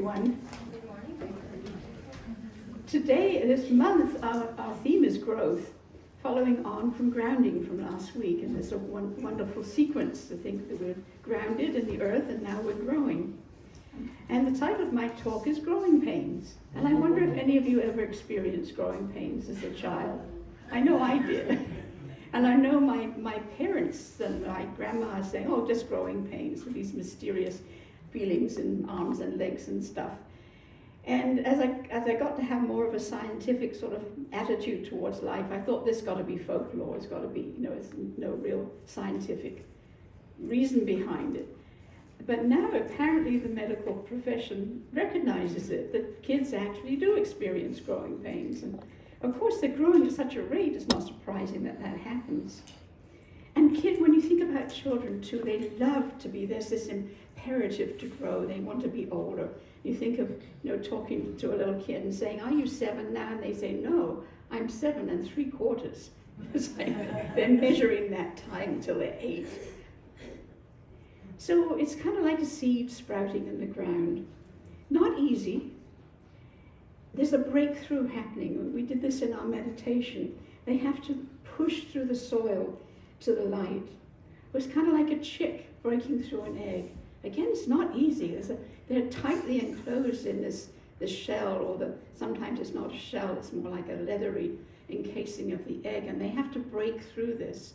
everyone. Good morning. Today, this month, our theme is growth, following on from grounding from last week. And there's a wonderful sequence to think that we're grounded in the earth and now we're growing. And the title of my talk is Growing Pains. And I wonder if any of you ever experienced growing pains as a child. I know I did. And I know my parents and my grandma saying, oh, just growing pains, with these mysterious feelings in arms and legs and stuff. And as I got to have more of a scientific sort of attitude towards life, I thought this got to be folklore. It's got to be, it's no real scientific reason behind it. But now apparently the medical profession recognizes it, that kids actually do experience growing pains. And of course they're growing at such a rate, it's not surprising that that happens. And when you think about children too, they love to be, there's this imperative to grow, they want to be older. You think of, talking to a little kid and saying, are you 7 now? And they say, no, I'm 7 3/4. It's like they're measuring that time until they're 8. So it's kind of like a seed sprouting in the ground. Not easy. There's a breakthrough happening. We did this in our meditation. They have to push through the soil to the light. It's kind of like a chick breaking through an egg. Again, it's not easy. They're tightly enclosed in this shell, or sometimes it's not a shell, it's more like a leathery encasing of the egg, and they have to break through this.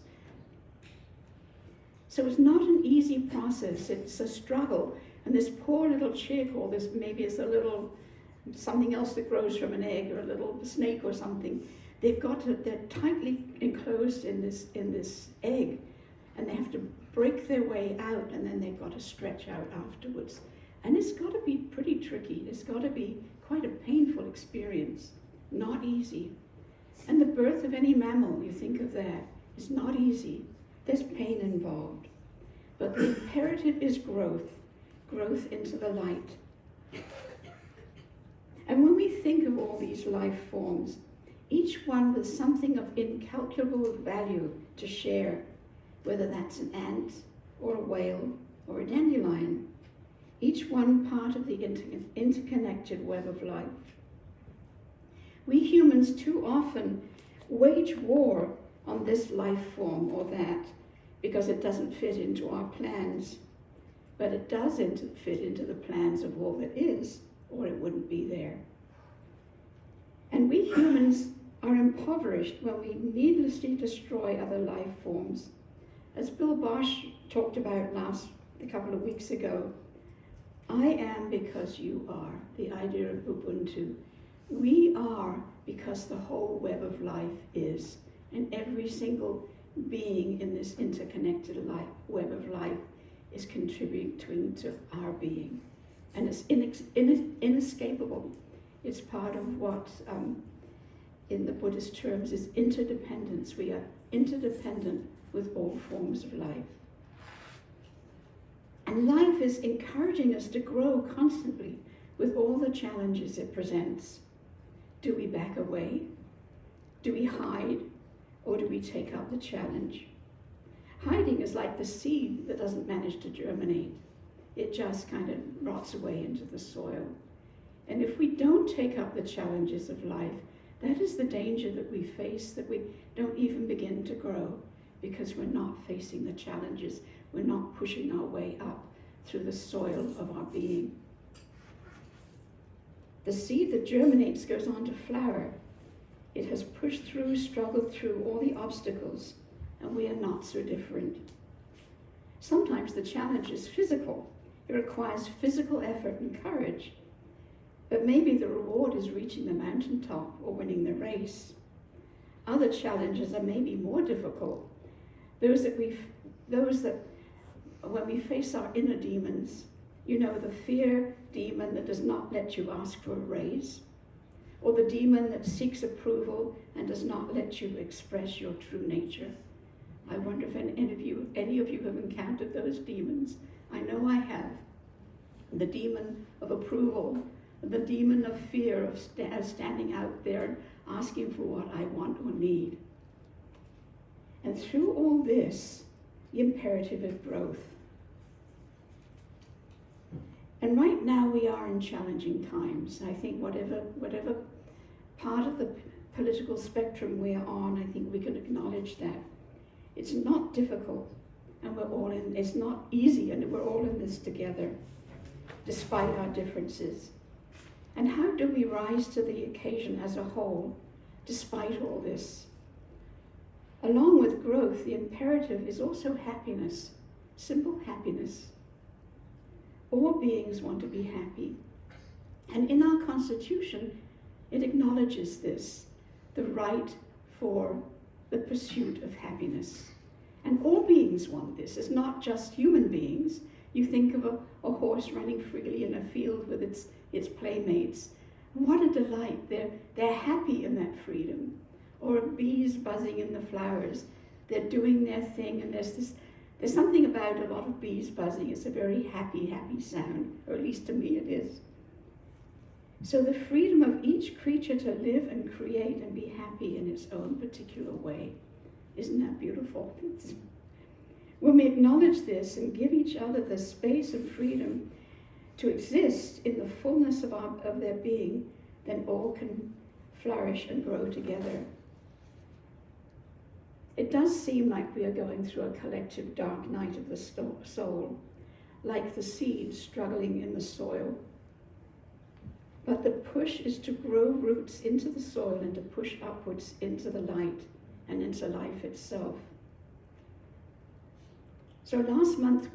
So it's not an easy process, it's a struggle. And this poor little chick, or this maybe it's a little something else that grows from an egg, or a little snake or something, they're tightly enclosed in this egg, and they have to break their way out, and then they've got to stretch out afterwards. And it's got to be pretty tricky. It's got to be quite a painful experience, not easy. And the birth of any mammal, you think of that, is not easy. There's pain involved. But the imperative is growth into the light. And when we think of all these life forms, each one with something of incalculable value to share, whether that's an ant or a whale or a dandelion, each one part of the interconnected web of life. We humans too often wage war on this life form or that because it doesn't fit into our plans, but it does fit into the plans of all that is, or it wouldn't be there. And we humans are impoverished when we needlessly destroy other life forms. As Bill Bosch talked about a couple of weeks ago, I am because you are, the idea of Ubuntu. We are because the whole web of life is, and every single being in this interconnected web of life is contributing to our being. And it's inescapable. It's part of what, in the Buddhist terms, is interdependence. We are interdependent with all forms of life. And life is encouraging us to grow constantly with all the challenges it presents. Do we back away? Do we hide? Or do we take up the challenge? Hiding is like the seed that doesn't manage to germinate. It just kind of rots away into the soil. And if we don't take up the challenges of life, that is the danger that we face, that we don't even begin to grow because we're not facing the challenges. We're not pushing our way up through the soil of our being. The seed that germinates goes on to flower. It has pushed through, struggled through all the obstacles, and we are not so different. Sometimes the challenge is physical. It requires physical effort and courage. But maybe the reward is reaching the mountaintop or winning the race. Other challenges are maybe more difficult. Those that when we face our inner demons, the fear demon that does not let you ask for a raise, or the demon that seeks approval and does not let you express your true nature. I wonder if any of you have encountered those demons. I know I have. The demon of approval, the demon of fear of standing out there and asking for what I want or need. And through all this, the imperative is growth. And right now we are in challenging times. I think whatever part of the political spectrum we are on, I think we can acknowledge that. It's not difficult, and it's not easy, and we're all in this together, despite our differences. And how do we rise to the occasion as a whole, despite all this? Along with growth, the imperative is also happiness, simple happiness. All beings want to be happy. And in our Constitution, it acknowledges this, the right for the pursuit of happiness. And all beings want this. It's not just human beings. You think of a horse running freely in a field with its playmates. What a delight. They're happy in that freedom. Or bees buzzing in the flowers. They're doing their thing, and there's something about a lot of bees buzzing. It's a very happy, happy sound, or at least to me it is. So the freedom of each creature to live and create and be happy in its own particular way. Isn't that beautiful? When we acknowledge this and give each other the space and freedom to exist in the fullness of their being, then all can flourish and grow together. It does seem like we are going through a collective dark night of the soul, like the seed struggling in the soil. But the push is to grow roots into the soil and to push upwards into the light and into life itself. So last month,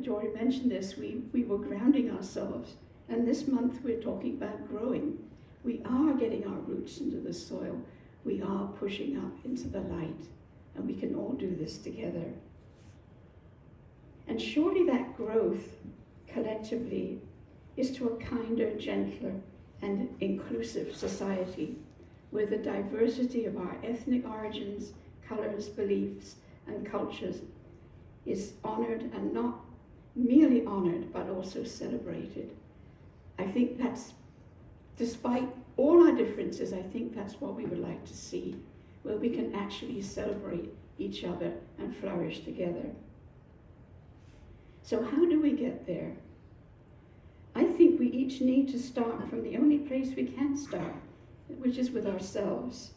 Jory mentioned this, we were grounding ourselves, and this month we're talking about growing. We are getting our roots into the soil. We are pushing up into the light, and we can all do this together. And surely that growth, collectively, is to a kinder, gentler, and inclusive society, where the diversity of our ethnic origins, colors, beliefs, and cultures is honored, and not merely honored, but also celebrated. I think that's, despite all our differences, I think that's what we would like to see, where we can actually celebrate each other and flourish together. So how do we get there? I think we each need to start from the only place we can start, which is with ourselves.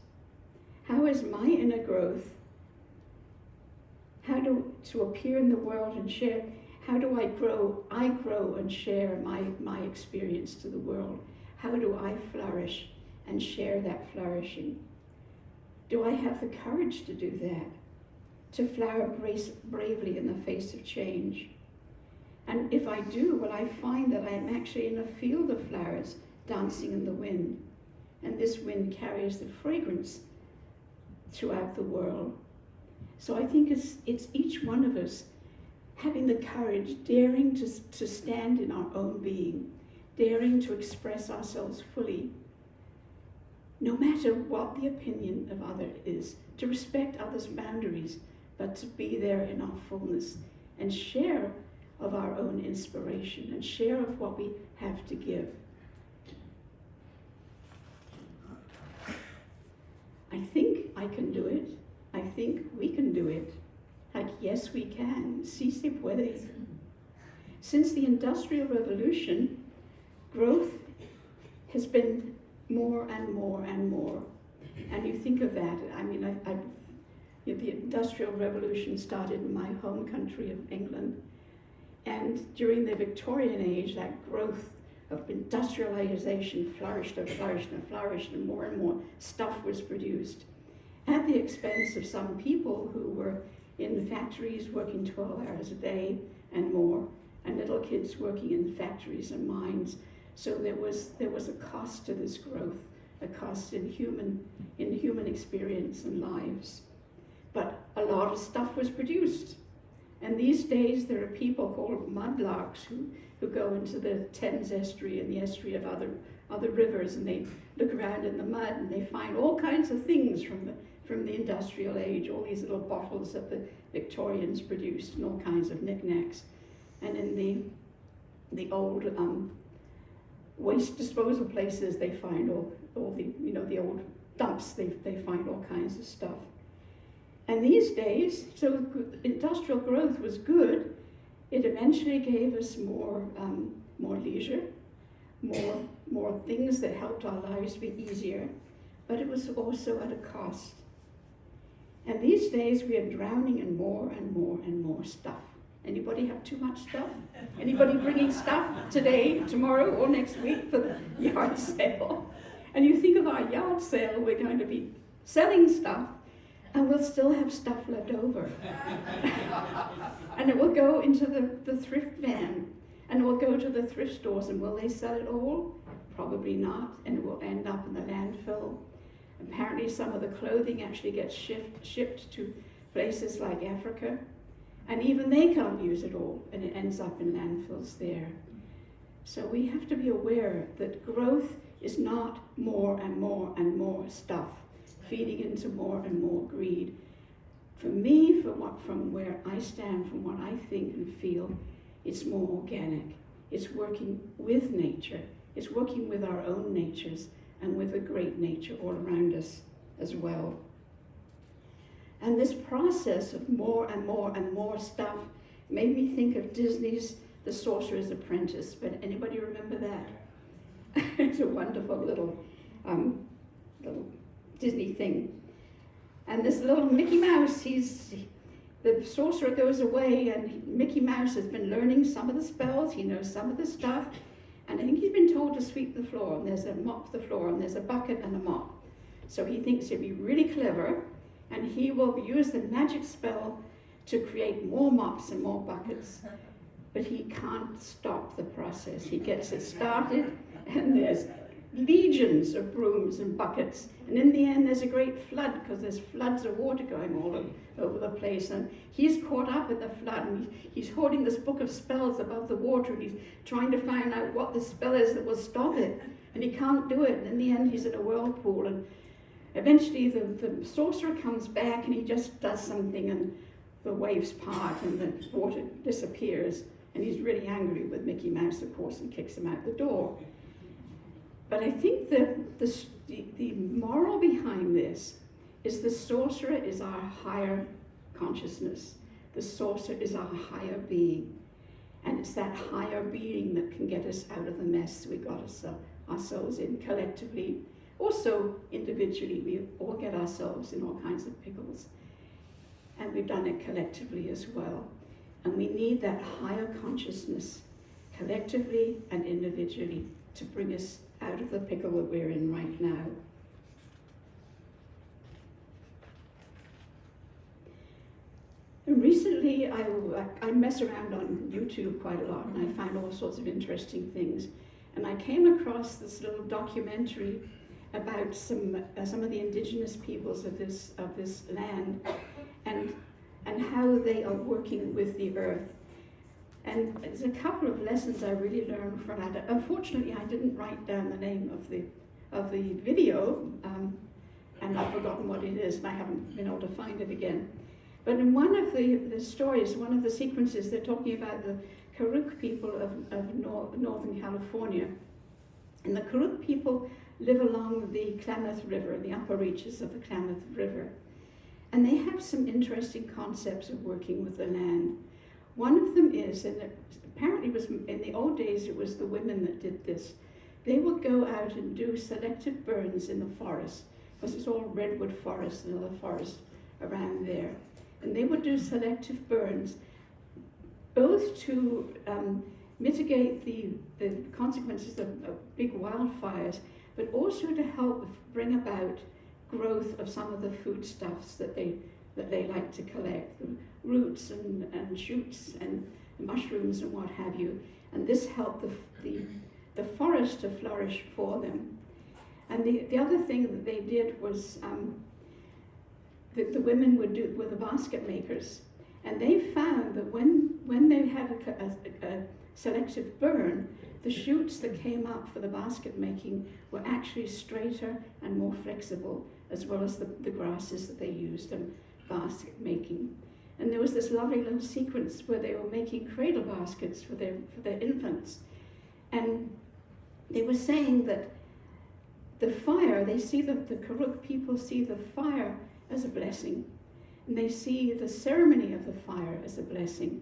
How is my inner growth? How to appear in the world and share? How do I grow? I grow and share my experience to the world. How do I flourish and share that flourishing? Do I have the courage to do that? To flower bravely in the face of change? And if I do, will I find that I'm actually in a field of flowers dancing in the wind? And this wind carries the fragrance throughout the world. So I think it's each one of us having the courage, daring to stand in our own being, daring to express ourselves fully, no matter what the opinion of others is, to respect others' boundaries, but to be there in our fullness and share of our own inspiration and share of what we have to give. I think I can do it. I think we can do it. Like, yes, we can. Si se puede. Since the Industrial Revolution, growth has been more and more and more. And you think of that, I mean, the Industrial Revolution started in my home country of England. And during the Victorian age, that growth of industrialization flourished and flourished and flourished, and more stuff was produced at the expense of some people who were in the factories working 12 hours a day and more, and little kids working in factories and mines. So there was a cost to this growth, a cost in human experience and lives. But a lot of stuff was produced. And these days there are people called mudlarks who go into the Thames estuary and the estuary of other rivers, and they look around in the mud and they find all kinds of things from the industrial age, all these little bottles that the Victorians produced and all kinds of knickknacks. And in the old waste disposal places, they find all the old dumps, they find all kinds of stuff. And these days, so industrial growth was good. It eventually gave us more more leisure, more things that helped our lives be easier, but it was also at a cost. And these days we are drowning in more and more and more stuff. Anybody have too much stuff? Anybody bringing stuff today, tomorrow, or next week for the yard sale? And you think of our yard sale, we're going to be selling stuff, and we'll still have stuff left over. And it will go into the thrift van, and it will go to the thrift stores, and will they sell it all? Probably not, and it will end up in the landfill. Apparently some of the clothing actually gets shipped to places like Africa, and even they can't use it all, and it ends up in landfills there. So we have to be aware that growth is not more and more and more stuff, feeding into more and more greed. For me, from where I stand, from what I think and feel, it's more organic. It's working with nature. It's working with our own natures and with the great nature all around us as well. And this process of more and more and more stuff made me think of Disney's The Sorcerer's Apprentice. But anybody remember that? It's a wonderful little Disney thing. And this little Mickey Mouse, the sorcerer goes away, and Mickey Mouse has been learning some of the spells, he knows some of the stuff, and I think he's been told to sweep the floor, and there's a mop the floor, and there's a bucket and a mop. So he thinks he'll be really clever, and he will use the magic spell to create more mops and more buckets. But he can't stop the process. He gets it started, and there's legions of brooms and buckets, and in the end there's a great flood, because there's floods of water going all over the place, and he's caught up in the flood, and he's holding this book of spells above the water, and he's trying to find out what the spell is that will stop it, and he can't do it, and in the end he's in a whirlpool, and eventually the sorcerer comes back, and he just does something, and the waves part, and the water disappears, and he's really angry with Mickey Mouse, of course, and kicks him out the door. But I think the moral behind this is the sorcerer is our higher consciousness. The sorcerer is our higher being. And it's that higher being that can get us out of the mess we got ourselves in collectively. Also, individually, we all get ourselves in all kinds of pickles. And we've done it collectively as well. And we need that higher consciousness, collectively and individually, to bring us out of the pickle that we're in right now. And recently, I mess around on YouTube quite a lot, and I find all sorts of interesting things. And I came across this little documentary about some of the indigenous peoples of this land, and how they are working with the earth. And there's a couple of lessons I really learned from that. Unfortunately, I didn't write down the name of the video, and I've forgotten what it is, and I haven't been able to find it again. But in one of the stories, one of the sequences, they're talking about the Karuk people of Northern California. And the Karuk people live along the Klamath River, the upper reaches of the Klamath River. And they have some interesting concepts of working with the land. One of them is, and apparently was in the old days it was the women that did this, they would go out and do selective burns in the forest, because it's all redwood forest and other forest around there. And they would do selective burns, both to mitigate the consequences of big wildfires, but also to help bring about growth of some of the foodstuffs that they like to collect, the roots and shoots and mushrooms and what have you. And this helped the forest to flourish for them. And the other thing that they did was that the women were the basket makers. And they found that when they had a selective burn, the shoots that came up for the basket making were actually straighter and more flexible, as well as the grasses that they used in basket making. And there was this lovely little sequence where they were making cradle baskets for their infants. And they were saying that the fire, the Karuk people see the fire as a blessing. And they see the ceremony of the fire as a blessing.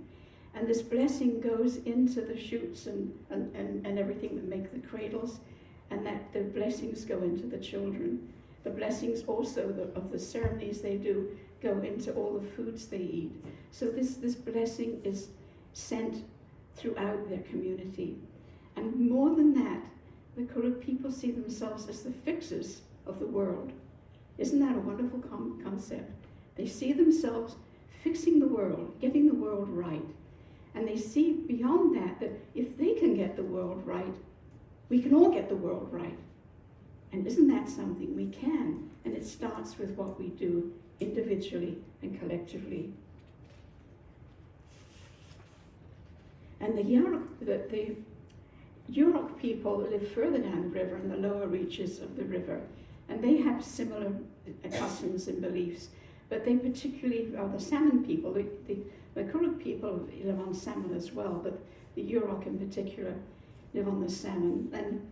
And this blessing goes into the shoots and everything that make the cradles, and that the blessings go into the children. The blessings also of the ceremonies they do go into all the foods they eat. So this blessing is sent throughout their community. And more than that, the Kuruk people see themselves as the fixers of the world. Isn't that a wonderful concept? They see themselves fixing the world, getting the world right. And they see beyond that, that if they can get the world right, we can all get the world right. And isn't that something? We can. And it starts with what we do individually and collectively. And the Yurok people live further down the river in the lower reaches of the river. And they have similar customs and beliefs. But they particularly are the salmon people. The Kuruk people live on salmon as well, but the Yurok in particular live on the salmon. And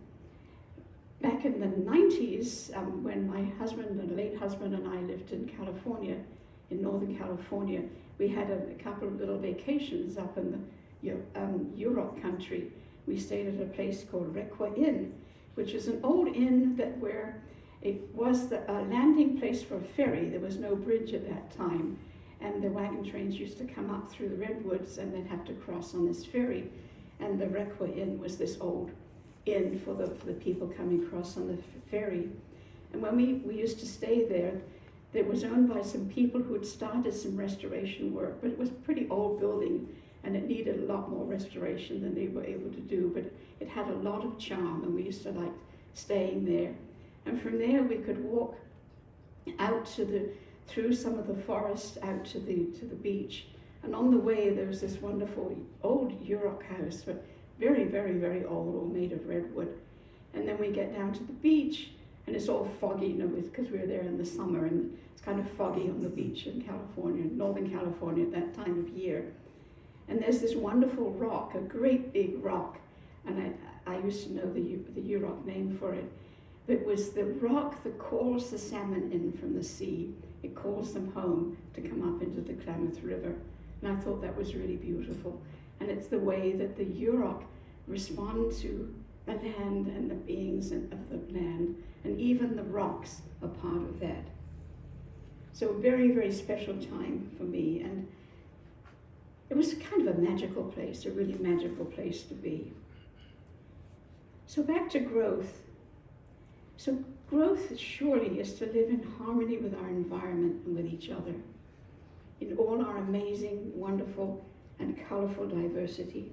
back in the 90s, when my husband and late husband and I lived in California, in Northern California, we had a couple of little vacations up in the Yurok country. We stayed at a place called Requa Inn, which is an old inn where it was the landing place for a ferry. There was no bridge at that time, and the wagon trains used to come up through the redwoods and then have to cross on this ferry. And the Requa Inn was this old inn for the people coming across on the ferry. And when we used to stay there, it was owned by some people who had started some restoration work, but it was a pretty old building, and it needed a lot more restoration than they were able to do, but it had a lot of charm, and we used to like staying there. And from there we could walk out through some of the forest out to the beach. And on the way there was this wonderful old Yurok house, but very, very, very old, all made of redwood. And then we get down to the beach, and it's all foggy, because we were there in the summer, and it's kind of foggy on the beach in California, Northern California at that time of year. And there's this wonderful rock, a great big rock, and I used to know the Yurok name for it. It was the rock that calls the salmon in from the sea. It calls them home to come up into the Klamath River. And I thought that was really beautiful. And it's the way that the Yurok respond to the land and the beings of the land. And even the rocks are part of that. So a very, very special time for me. And it was kind of a magical place, a really magical place to be. So back to growth. So growth surely is to live in harmony with our environment and with each other, in all our amazing, wonderful, and colorful diversity.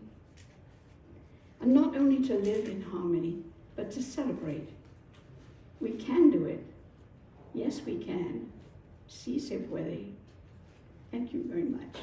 And not only to live in harmony, but to celebrate. We can do it. Yes, we can. Sí se puede. Thank you very much.